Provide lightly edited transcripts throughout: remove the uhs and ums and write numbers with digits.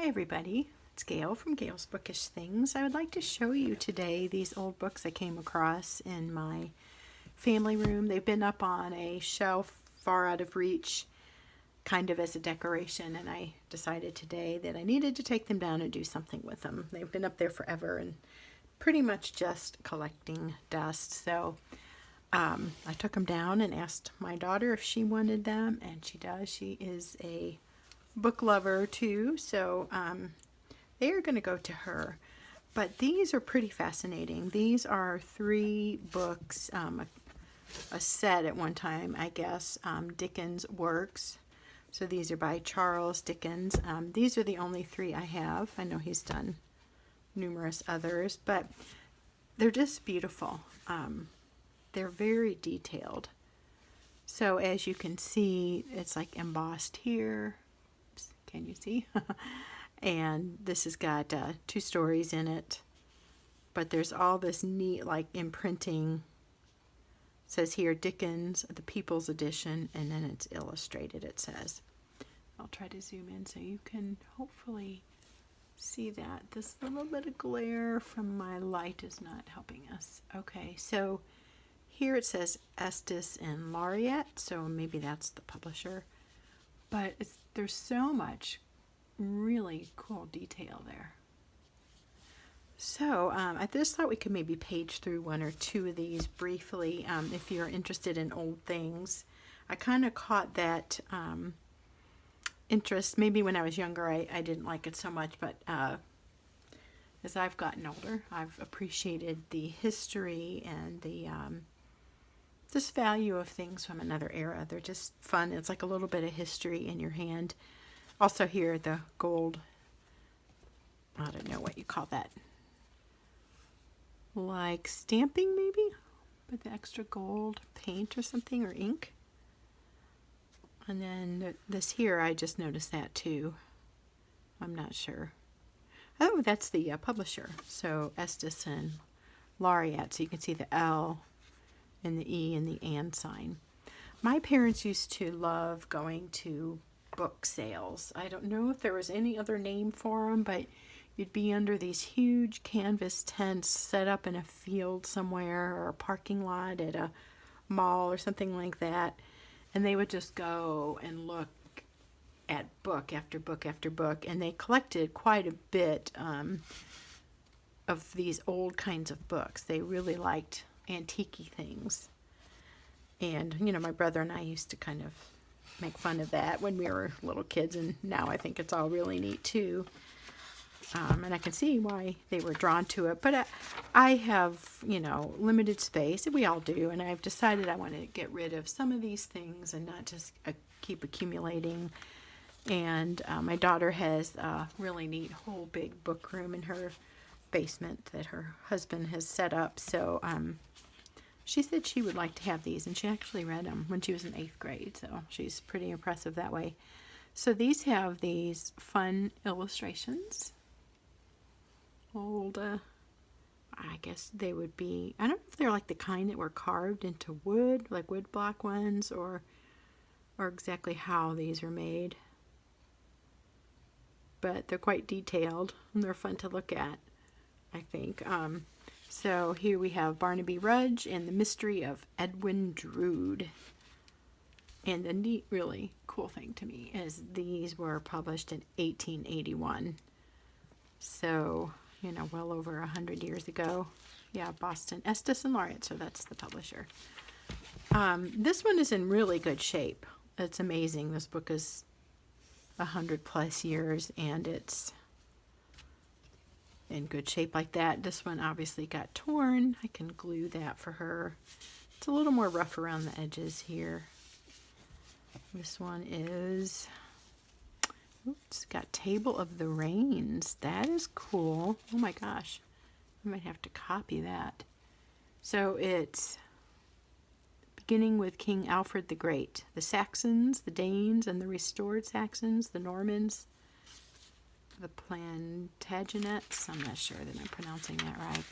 Hi everybody, it's Gail from Gail's Bookish Things. I would like to show you today these old books I came across in my family room. They've been up on a shelf far out of reach, kind of as a decoration, and I decided today that I needed to take them down and do something with them. They've been up there forever and pretty much just collecting dust. So I took them down and asked my daughter if she wanted them, and she does. She is a book lover too, so they are going to go to her. But these are pretty fascinating. These are 3 books, a set at one time, I guess, Dickens works. So these are by Charles Dickens. These are the only 3 I have. I know he's done numerous others, but they're just beautiful. They're very detailed. So as you can see, it's like embossed here. Oops, can you see? And this has got 2 stories in it. But there's all this neat like imprinting. It says here Dickens, the People's Edition, and then it's illustrated, it says. I'll try to zoom in so you can hopefully see that. This little bit of glare from my light is not helping us. Okay, so here it says Estes and Laureate, so maybe that's the publisher. But there's so much really cool detail there. So I just thought we could maybe page through 1 or 2 of these briefly if you're interested in old things. I kind of caught that interest. Maybe when I was younger I didn't like it so much, but as I've gotten older I've appreciated the history and the this value of things from another era. They're just fun. It's like a little bit of history in your hand. Also here, the gold, I don't know what you call that. Like stamping maybe? With the extra gold paint or something, or ink. And then this here, I just noticed that too. I'm not sure. Oh, that's the publisher. So Estes and Laureate. So you can see the L and the E and the and sign. My parents used to love going to book sales. I don't know if there was any other name for them, but you'd be under these huge canvas tents set up in a field somewhere or a parking lot at a mall or something like that, and they would just go and look at book after book after book, and they collected quite a bit of these old kinds of books. They really liked antique-y things. And, you know, my brother and I used to kind of make fun of that when we were little kids, and now I think it's all really neat too. And I can see why they were drawn to it. But I have, you know, limited space. We all do. And I've decided I want to get rid of some of these things and not just keep accumulating. And my daughter has a really neat whole big book room in her basement that her husband has set up. So she said she would like to have these, and she actually read them when she was in 8th grade, so she's pretty impressive that way. So these have these fun illustrations. Old, I guess they would be, I don't know if they're like the kind that were carved into wood, like wood block ones, or exactly how these are made. But they're quite detailed, and they're fun to look at, I think. So here we have Barnaby Rudge and the Mystery of Edwin Drood. And the neat, really cool thing to me is these were published in 1881. So, you know, well over 100 years ago. Yeah, Boston, Estes and Laureate, so that's the publisher. This one is in really good shape. It's amazing. This book is 100+ years, and it's in good shape like that. This one obviously got torn. I can glue that for her. It's a little more rough around the edges here. This one is, it's got Table of the Rains. That is cool. Oh my gosh, I might have to copy that. So it's beginning with King Alfred the Great, the Saxons, the Danes, and the restored Saxons, the Normans, the Plantagenets, I'm not sure that I'm pronouncing that right,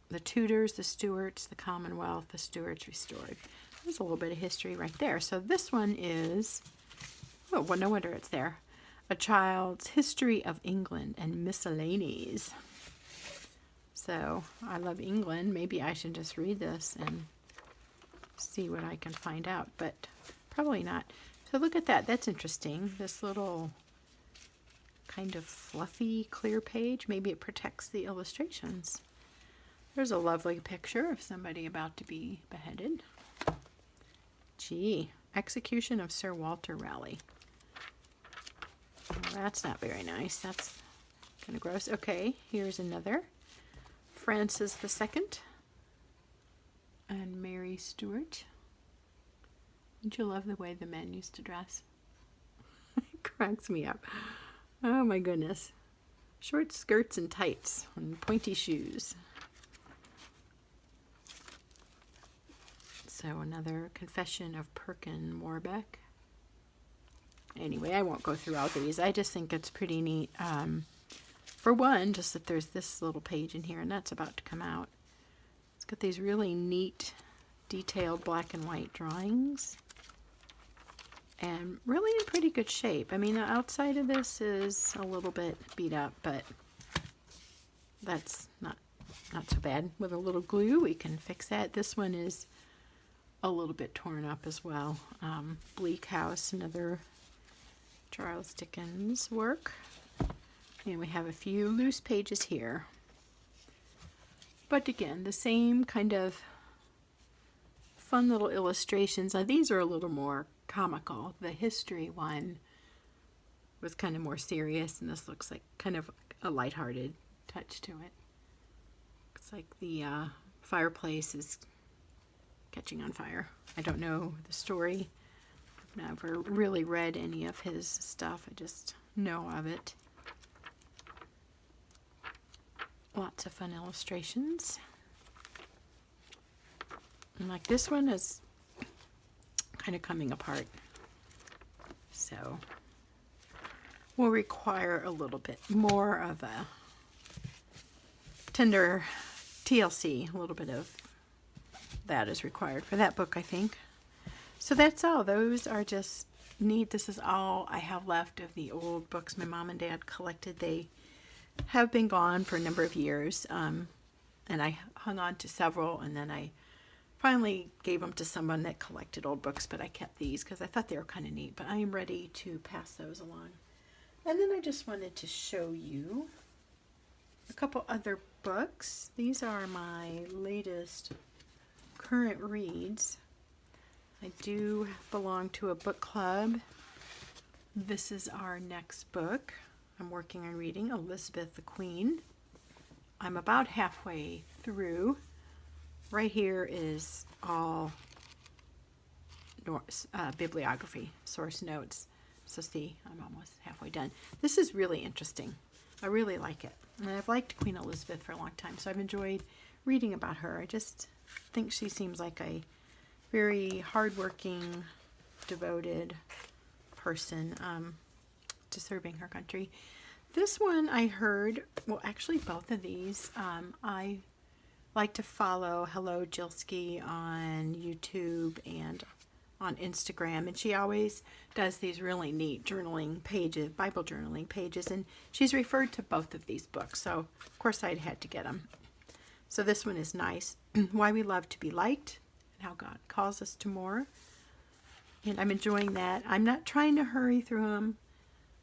the Tudors, the Stuarts, the Commonwealth, the Stuarts restored. There's a little bit of history right there. So this one is, oh, well, no wonder it's there. A Child's History of England and Miscellanies. So I love England. Maybe I should just read this and see what I can find out, but probably not. So look at that. That's interesting. This little kind of fluffy clear page. Maybe it protects the illustrations. There's a lovely picture of somebody about to be beheaded. Gee, Execution of Sir Walter Raleigh. Well, that's not very nice. That's kind of gross. Okay, here's another. Francis II and Mary Stuart. Don't you love the way the men used to dress? It cracks me up. Oh my goodness. Short skirts and tights and pointy shoes. So another Confession of Perkin Warbeck. Anyway, I won't go through all these. I just think it's pretty neat. For one, just that there's this little page in here, and that's about to come out. It's got these really neat, detailed black and white drawings. And really in pretty good shape. I mean, the outside of this is a little bit beat up, but that's not so bad. With a little glue, we can fix that. This one is a little bit torn up as well. Bleak House, another Charles Dickens work. And we have a few loose pages here. But again, the same kind of fun little illustrations. Now, these are a little more comical. The history one was kind of more serious, and this looks like kind of a lighthearted touch to it. Looks like the fireplace is catching on fire. I don't know the story. I've never really read any of his stuff. I just know of it. Lots of fun illustrations. And like this one is kind of coming apart. So will require a little bit more of a tender TLC. A little bit of that is required for that book, I think. So that's all. Those are just neat. This is all I have left of the old books my mom and dad collected. They have been gone for a number of years, and I hung on to several, and then I finally gave them to someone that collected old books, but I kept these because I thought they were kind of neat, but I am ready to pass those along. And then I just wanted to show you a couple other books. These are my latest current reads. I do belong to a book club. This is our next book. I'm working on reading Elizabeth the Queen. I'm about halfway through. Right here is all bibliography, source notes. So see, I'm almost halfway done. This is really interesting. I really like it. And I've liked Queen Elizabeth for a long time, so I've enjoyed reading about her. I just think she seems like a very hardworking, devoted person to serving her country. This one I heard, well, actually both of these, I like to follow Hello Jilski on YouTube and on Instagram, and she always does these really neat journaling pages, Bible journaling pages, and she's referred to both of these books, so of course I had to get them. So this one is nice. Why We Love to Be Liked and How God Calls Us to More. And I'm enjoying that. I'm not trying to hurry through them,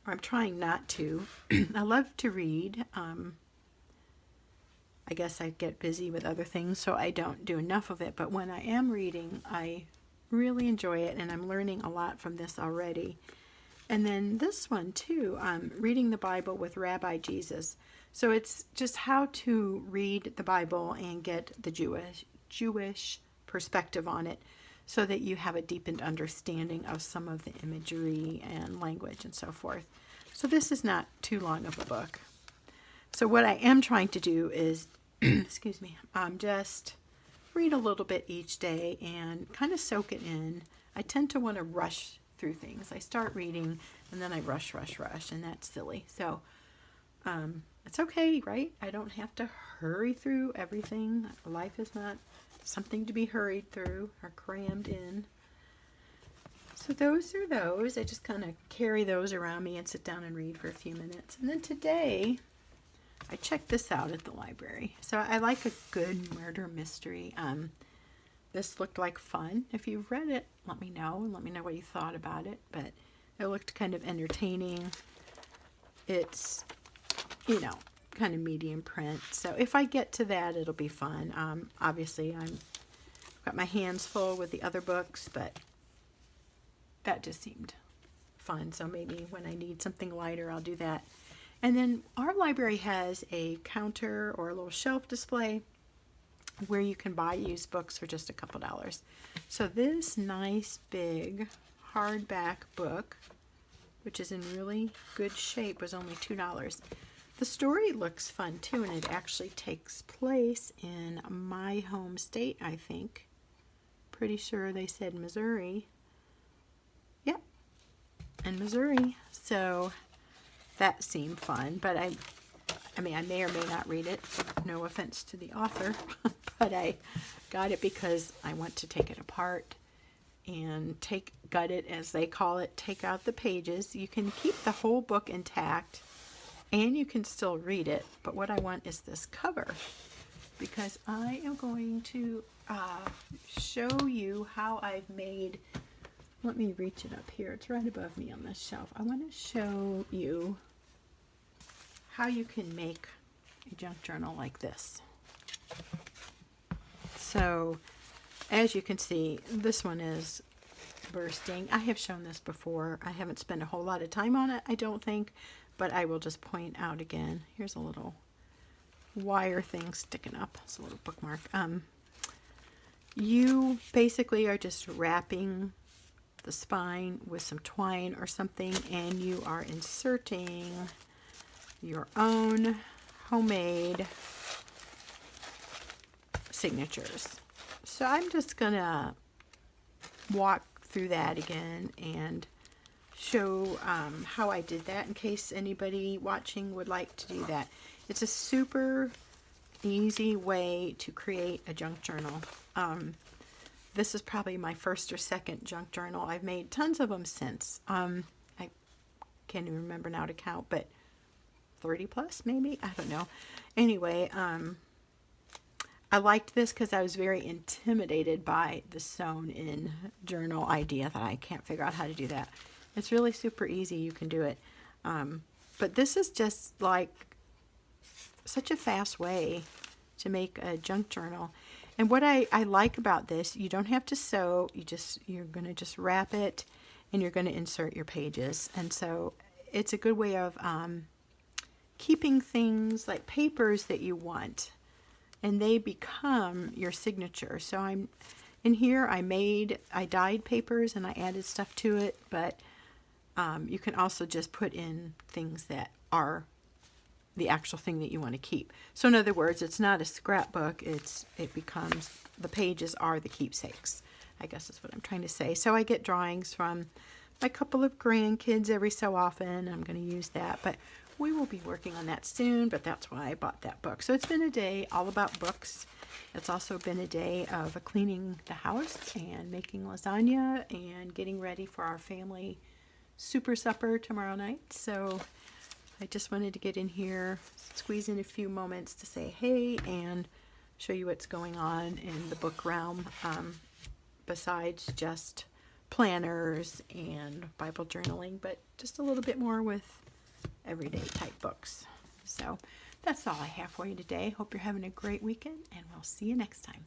or I'm trying not to. I love to read. I guess I get busy with other things, so I don't do enough of it. But when I am reading, I really enjoy it, and I'm learning a lot from this already. And then this one too, reading the Bible with Rabbi Jesus. So it's just how to read the Bible and get the Jewish perspective on it, so that you have a deepened understanding of some of the imagery and language and so forth. So this is not too long of a book. So what I am trying to do is, excuse me, just read a little bit each day and kind of soak it in. I tend to want to rush through things. I start reading and then I rush, and that's silly. So it's okay, right? I don't have to hurry through everything. Life is not something to be hurried through or crammed in. So those are those. I just kind of carry those around me and sit down and read for a few minutes. And then today, I checked this out at the library. So I like a good murder mystery. This looked like fun. If you've read it, let me know. And let me know what you thought about it. But it looked kind of entertaining. It's, you know, kind of medium print. So if I get to that, it'll be fun. Obviously, I've got my hands full with the other books, but that just seemed fun. So maybe when I need something lighter, I'll do that. And then our library has a counter or a little shelf display where you can buy used books for just a couple dollars. So this nice big hardback book, which is in really good shape, was only $2. The story looks fun too, and it actually takes place in my home state, I think. Pretty sure they said Missouri. Yep, in Missouri. So that seemed fun, but I mean, I may or may not read it. No offense to the author, but I got it because I want to take it apart and gut it, as they call it, take out the pages. You can keep the whole book intact and you can still read it, but what I want is this cover, because I am going to show you how I've made, let me reach it up here, it's right above me on this shelf. I want to show you how you can make a junk journal like this. So as you can see, this one is bursting. I have shown this before. I haven't spent a whole lot of time on it, I don't think, but I will just point out again. Here's a little wire thing sticking up. It's a little bookmark. You basically are just wrapping the spine with some twine or something, and you are inserting your own homemade signatures. So I'm just gonna walk through that again and show how I did that in case anybody watching would like to do that. It's a super easy way to create a junk journal. This is probably my first or second junk journal. I've made tons of them since. I can't even remember now to count, but 30 plus maybe? I don't know. Anyway, I liked this because I was very intimidated by the sewn in journal idea that I can't figure out how to do that. It's really super easy. You can do it. But this is just like such a fast way to make a junk journal. And what I like about this, you don't have to sew. You're going to just wrap it and you're going to insert your pages. And so it's a good way of keeping things like papers that you want, and they become your signature. So I'm in here, I dyed papers and I added stuff to it, but you can also just put in things that are the actual thing that you want to keep. So in other words, it's not a scrapbook, it becomes, the pages are the keepsakes, I guess is what I'm trying to say. So I get drawings from my couple of grandkids every so often. I'm going to use that, but we will be working on that soon, but that's why I bought that book. So it's been a day all about books. It's also been a day of cleaning the house and making lasagna and getting ready for our family super supper tomorrow night. So I just wanted to get in here, squeeze in a few moments to say hey and show you what's going on in the book realm, besides just planners and Bible journaling, but just a little bit more with everyday type books. So that's all I have for you today. Hope you're having a great weekend, and we'll see you next time.